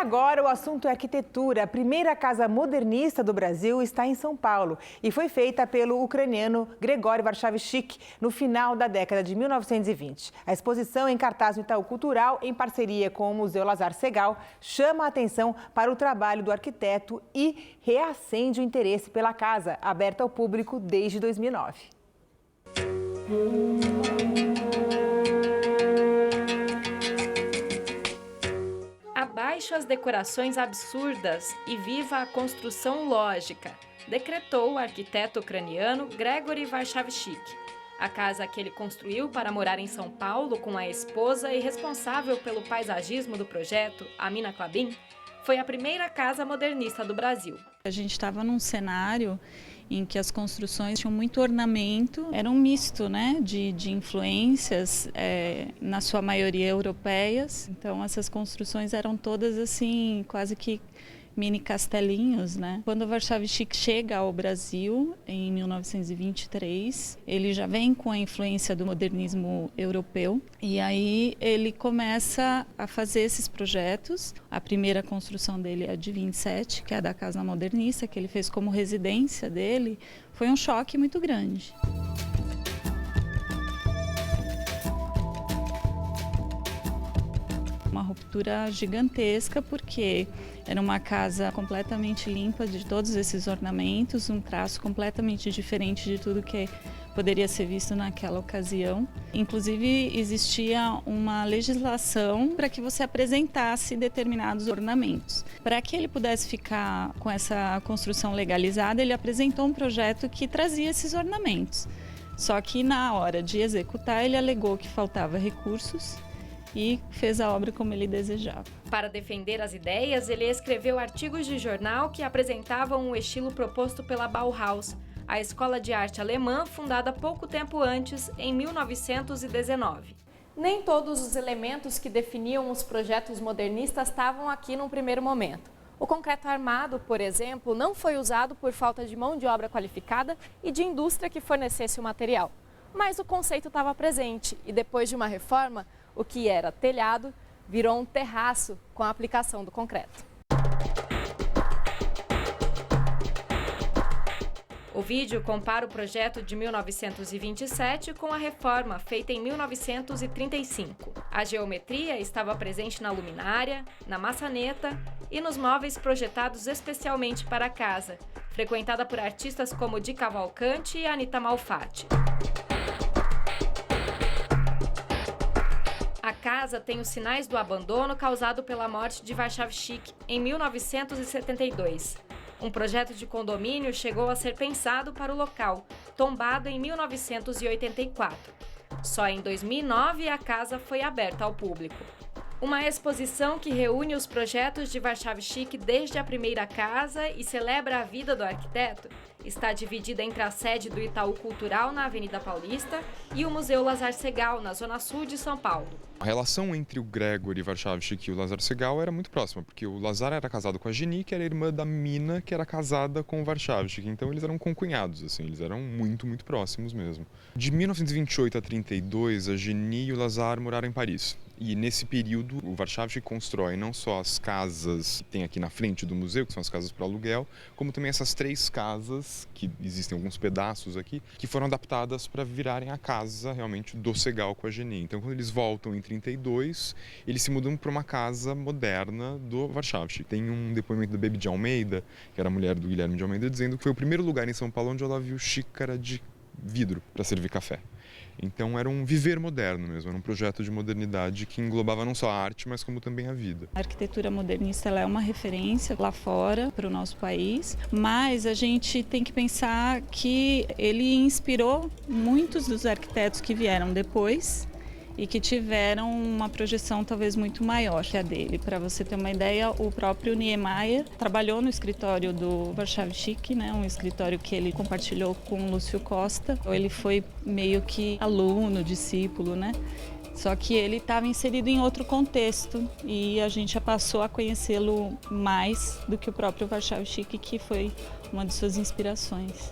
Agora o assunto é arquitetura. A primeira casa modernista do Brasil está em São Paulo e foi feita pelo ucraniano Grigori Varshavchik no final da década de 1920. A exposição em cartaz no Itaú Cultural, em parceria com o Museu Lazar Segal, chama a atenção para o trabalho do arquiteto e reacende o interesse pela casa, aberta ao público desde 2009. Abaixo as decorações absurdas e viva a construção lógica, decretou o arquiteto ucraniano Grigori Varshavchik. A casa que ele construiu para morar em São Paulo com a esposa e responsável pelo paisagismo do projeto, Amina Klabin, foi a primeira casa modernista do Brasil. A gente estava num cenário em que as construções tinham muito ornamento, era um misto, né, de influências, na sua maioria europeias. Então essas construções eram todas assim, quase que mini castelinhos, né? Quando o Varshavchik chega ao Brasil, em 1923, ele já vem com a influência do modernismo europeu e aí ele começa a fazer esses projetos. A primeira construção dele é a de 27, que é a da Casa Modernista, que ele fez como residência dele. Foi um choque muito grande. Uma ruptura gigantesca, porque era uma casa completamente limpa de todos esses ornamentos, um traço completamente diferente de tudo que poderia ser visto naquela ocasião. Inclusive, existia uma legislação para que você apresentasse determinados ornamentos. Para que ele pudesse ficar com essa construção legalizada, ele apresentou um projeto que trazia esses ornamentos. Só que na hora de executar, ele alegou que faltava recursos e fez a obra como ele desejava. Para defender as ideias, ele escreveu artigos de jornal que apresentavam o estilo proposto pela Bauhaus, a escola de arte alemã fundada pouco tempo antes, em 1919. Nem todos os elementos que definiam os projetos modernistas estavam aqui num primeiro momento. O concreto armado, por exemplo, não foi usado por falta de mão de obra qualificada e de indústria que fornecesse o material. Mas o conceito estava presente e, depois de uma reforma, o que era telhado virou um terraço com a aplicação do concreto. O vídeo compara o projeto de 1927 com a reforma feita em 1935. A geometria estava presente na luminária, na maçaneta e nos móveis projetados especialmente para a casa, frequentada por artistas como Di Cavalcanti e Anita Malfatti. A casa tem os sinais do abandono causado pela morte de Varshavchik em 1972. Um projeto de condomínio chegou a ser pensado para o local, tombado em 1984. Só em 2009 a casa foi aberta ao público. Uma exposição que reúne os projetos de Varshavchik desde a primeira casa e celebra a vida do arquiteto está dividida entre a sede do Itaú Cultural, na Avenida Paulista, e o Museu Lazar Segal, na Zona Sul de São Paulo. A relação entre o Grigori Varshavchik e o Lazar Segal era muito próxima, porque o Lazar era casado com a Geni, que era irmã da Mina, que era casada com o Varshavchik. Então eles eram concunhados, assim, eles eram muito, muito próximos mesmo. De 1928 a 32, a Geni e o Lazar moraram em Paris. E nesse período, o Varshavchik constrói não só as casas que tem aqui na frente do museu, que são as casas para aluguel, como também essas 3 casas, que existem alguns pedaços aqui, que foram adaptadas para virarem a casa realmente do Segal com a Geni. Então, quando eles voltam em 32, eles se mudam para uma casa moderna do Varshavchik. Tem um depoimento da Baby de Almeida, que era a mulher do Guilherme de Almeida, dizendo que foi o primeiro lugar em São Paulo onde ela viu xícara de vidro para servir café. Então era um viver moderno mesmo, era um projeto de modernidade que englobava não só a arte, mas como também a vida. A arquitetura modernista ela é uma referência lá fora para o nosso país, mas a gente tem que pensar que ele inspirou muitos dos arquitetos que vieram depois e que tiveram uma projeção talvez muito maior que a dele. Para você ter uma ideia, o próprio Niemeyer trabalhou no escritório do Varshavchik, né, um escritório que ele compartilhou com o Lúcio Costa. Ele foi meio que aluno, discípulo, né? Só que ele estava inserido em outro contexto e a gente já passou a conhecê-lo mais do que o próprio Varshavchik, que foi uma de suas inspirações.